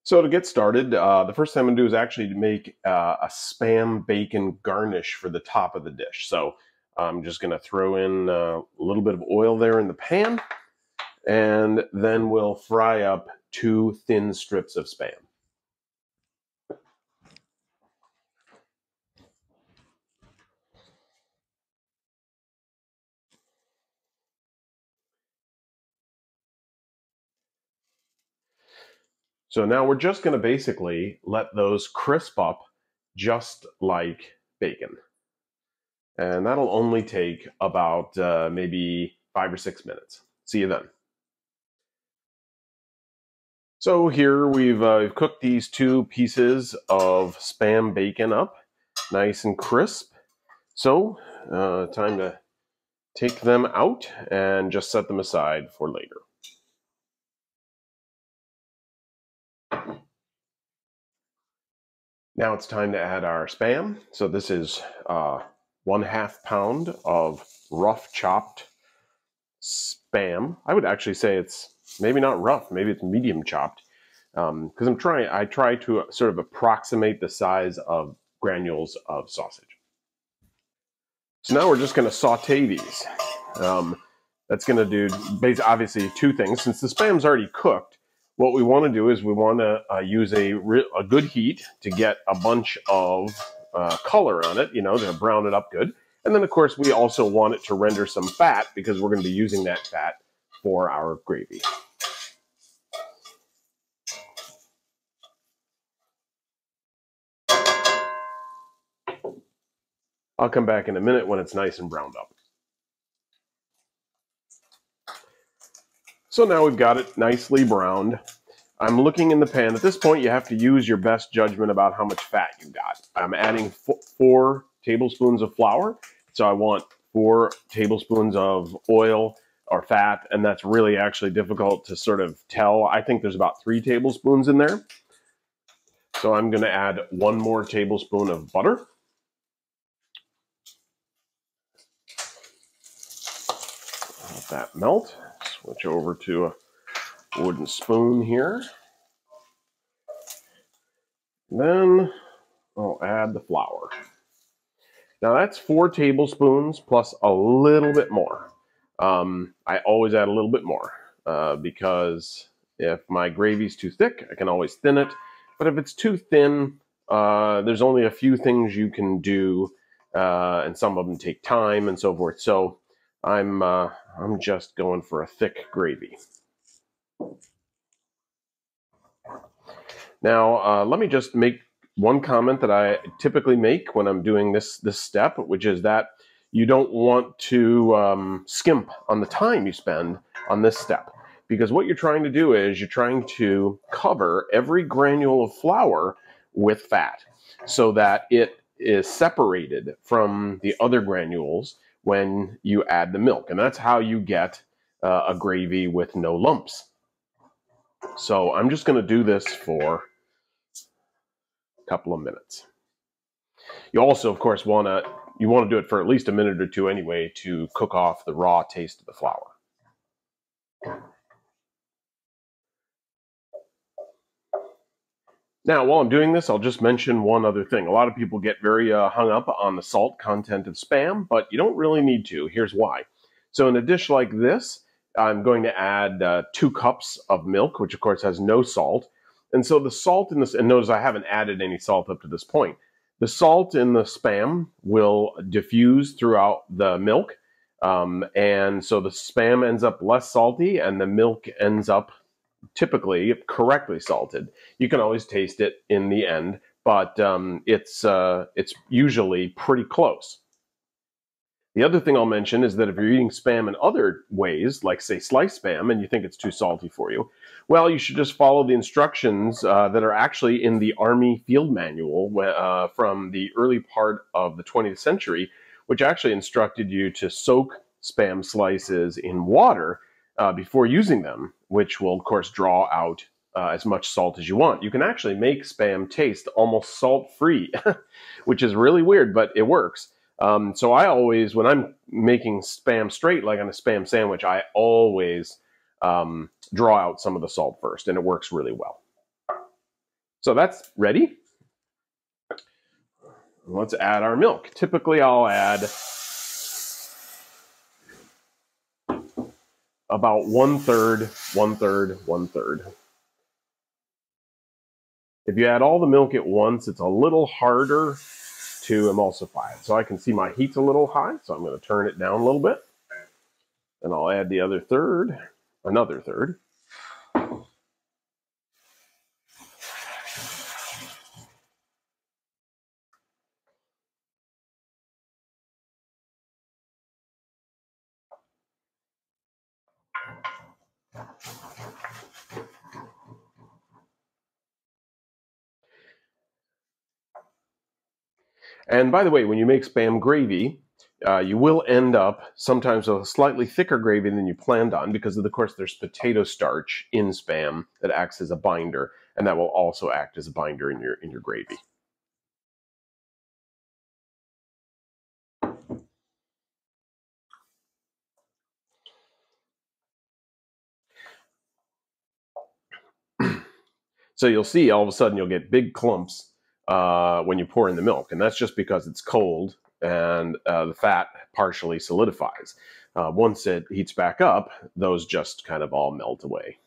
So to get started, the first thing I'm going to do is actually to make a Spam bacon garnish for the top of the dish. So I'm just going to throw in a little bit of oil there in the pan, and then we'll fry up 2 thin strips of Spam. So now we're just going to basically let those crisp up just like bacon. And that'll only take about maybe 5 or 6 minutes. See you then. So here we've cooked these 2 pieces of Spam bacon up, nice and crisp. So time to take them out and just set them aside for later. Now it's time to add our Spam. So this is 1/2 pound of rough chopped Spam. I would actually say it's maybe not rough, maybe it's medium chopped. Because I try to sort of approximate the size of granules of sausage. So now we're just going to saute these. That's going to do obviously 2 things. Since the Spam's already cooked, what we want to do is we want to use a good heat to get a bunch of color on it, to brown it up good. And then, of course, we also want it to render some fat because we're going to be using that fat for our gravy. I'll come back in a minute when it's nice and browned up. So now we've got it nicely browned. I'm looking in the pan. At this point, you have to use your best judgment about how much fat you got. I'm adding 4 tablespoons of flour. So I want 4 tablespoons of oil or fat, and that's really actually difficult to sort of tell. I think there's about 3 tablespoons in there. So I'm going to add 1 more tablespoon of butter. Let that melt. Switch over to a wooden spoon here. Then I'll add the flour. Now that's 4 tablespoons plus a little bit more. I always add a little bit more because if my gravy's too thick, I can always thin it. But if it's too thin, there's only a few things you can do, and some of them take time and so forth. So I'm just going for a thick gravy. Now, let me just make one comment that I typically make when I'm doing this step, which is that you don't want to skimp on the time you spend on this step. Because what you're trying to do is you're trying to cover every granule of flour with fat so that it is separated from the other granules when you add the milk. And that's how you get a gravy with no lumps. So I'm just going to do this for a couple of minutes. You also, of course, want to do it for at least a minute or 2 anyway to cook off the raw taste of the flour. Now, while I'm doing this, I'll just mention one other thing. A lot of people get very hung up on the salt content of Spam, but you don't really need to. Here's why. So in a dish like this, I'm going to add 2 cups of milk, which of course has no salt. And so the salt in this, and notice I haven't added any salt up to this point. The salt in the Spam will diffuse throughout the milk. And so the Spam ends up less salty and the milk ends up typically correctly salted. You can always taste it in the end, but it's usually pretty close. The other thing I'll mention is that if you're eating Spam in other ways, like say sliced Spam, and you think it's too salty for you, well, you should just follow the instructions that are actually in the Army Field Manual from the early part of the 20th century, which actually instructed you to soak Spam slices in water before using them, which will, of course, draw out as much salt as you want. You can actually make Spam taste almost salt-free, which is really weird, but it works. So I always, when I'm making Spam straight, like on a Spam sandwich, I always draw out some of the salt first, and it works really well. So that's ready. Let's add our milk. Typically, I'll add about 1/3, 1/3, 1/3. If you add all the milk at once, it's a little harder to emulsify it. So I can see my heat's a little high, so I'm going to turn it down a little bit. And I'll add the other third, another third. And by the way, when you make Spam gravy, you will end up sometimes with a slightly thicker gravy than you planned on because, of course, there's potato starch in Spam that acts as a binder, and that will also act as a binder in your gravy. So you'll see all of a sudden you'll get big clumps when you pour in the milk, and that's just because it's cold and the fat partially solidifies. Once it heats back up, those just kind of all melt away.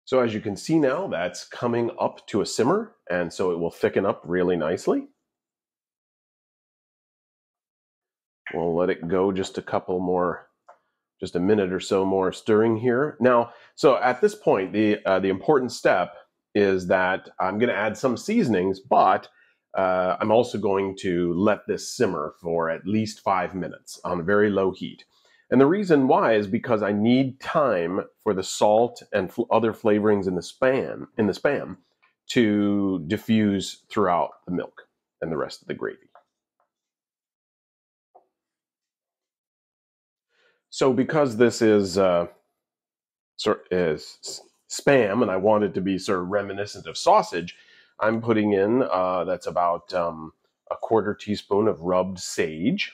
So as you can see now, that's coming up to a simmer, and so it will thicken up really nicely. We'll let it go just a minute or so more stirring here. Now, so at this point, the important step is that I'm going to add some seasonings, but I'm also going to let this simmer for at least 5 minutes on a very low heat. And the reason why is because I need time for the salt and other flavorings in the Spam to diffuse throughout the milk and the rest of the gravy. So because this is Spam and I want it to be sort of reminiscent of sausage, I'm putting in that's about a 1/4 teaspoon of rubbed sage.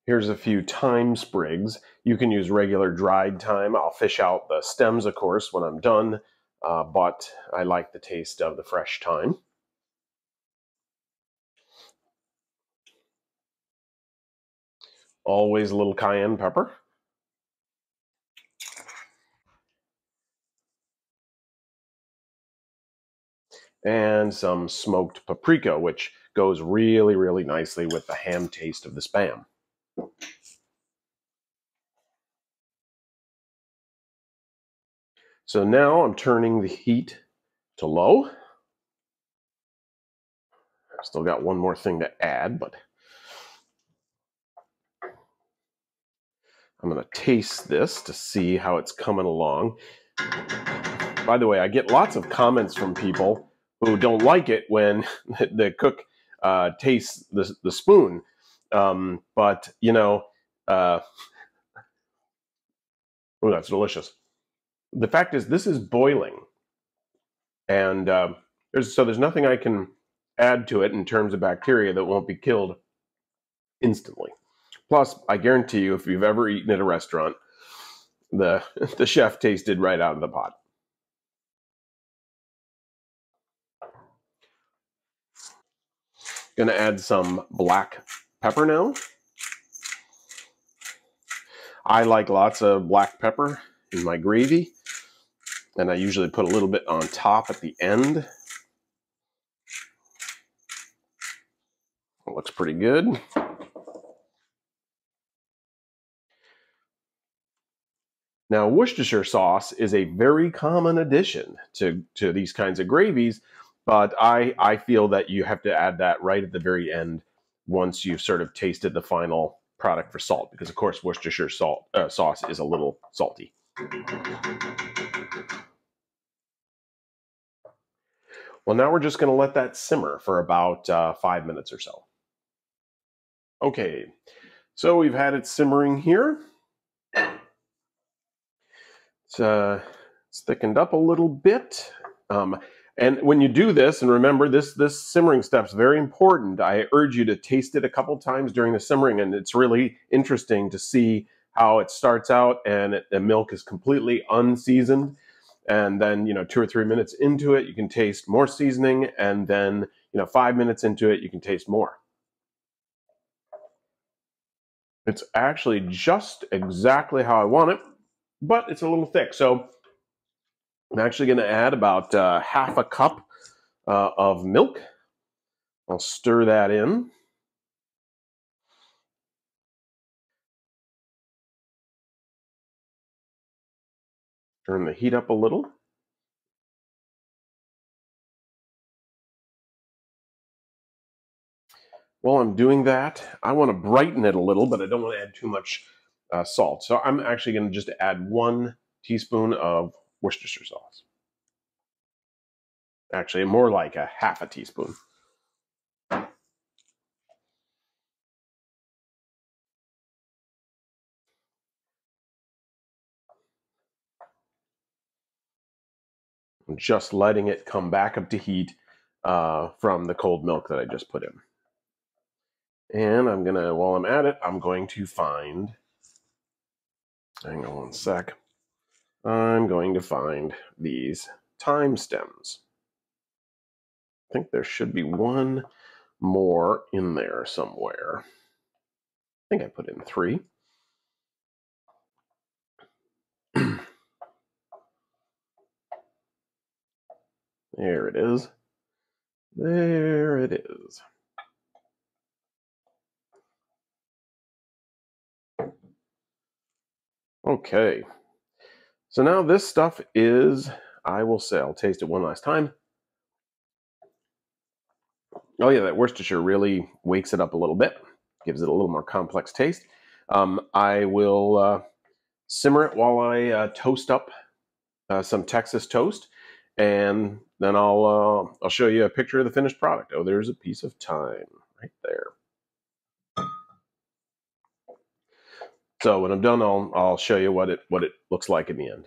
Here's a few thyme sprigs. You can use regular dried thyme. I'll fish out the stems, of course, when I'm done, but I like the taste of the fresh thyme. Always a little cayenne pepper. And some smoked paprika, which goes really, really nicely with the ham taste of the Spam. So now I'm turning the heat to low. I've still got one more thing to add, but I'm going to taste this to see how it's coming along. By the way, I get lots of comments from people who don't like it when the cook tastes the spoon. But, you know, oh, that's delicious. The fact is, this is boiling. And there's nothing I can add to it in terms of bacteria that won't be killed instantly. Plus, I guarantee you, if you've ever eaten at a restaurant, the chef tasted right out of the pot. Going to add some black pepper now. I like lots of black pepper in my gravy, and I usually put a little bit on top at the end. It looks pretty good. Now, Worcestershire sauce is a very common addition to these kinds of gravies, but I feel that you have to add that right at the very end once you've sort of tasted the final product for salt, because of course Worcestershire sauce is a little salty. Well, now we're just going to let that simmer for about 5 minutes or so. Okay, so we've had it simmering here. It's thickened up a little bit. And when you do this, and remember this simmering step is very important, I urge you to taste it a couple times during the simmering, and it's really interesting to see how it starts out and the milk is completely unseasoned. And then, 2 or 3 minutes into it, you can taste more seasoning, and then, 5 minutes into it, you can taste more. It's actually just exactly how I want it, but it's a little thick. So I'm actually going to add about half a cup of milk. I'll stir that in. Turn the heat up a little. While I'm doing that, I want to brighten it a little, but I don't want to add too much salt. So I'm actually going to just add 1 teaspoon of Worcestershire sauce. Actually, more like a half a teaspoon. I'm just letting it come back up to heat from the cold milk that I just put in. And I'm going to, while I'm at it, I'm going to find, hang on one sec, I'm going to find these thyme stems. I think there should be one more in there somewhere. I think I put in 3. There it is. There it is. Okay. So now this stuff is, I will say, I'll taste it one last time. Oh yeah, that Worcestershire really wakes it up a little bit, gives it a little more complex taste. I will simmer it while I toast up some Texas toast, and then I'll show you a picture of the finished product. Oh, there's a piece of thyme right there. So when I'm done, I'll show you what it looks like in the end.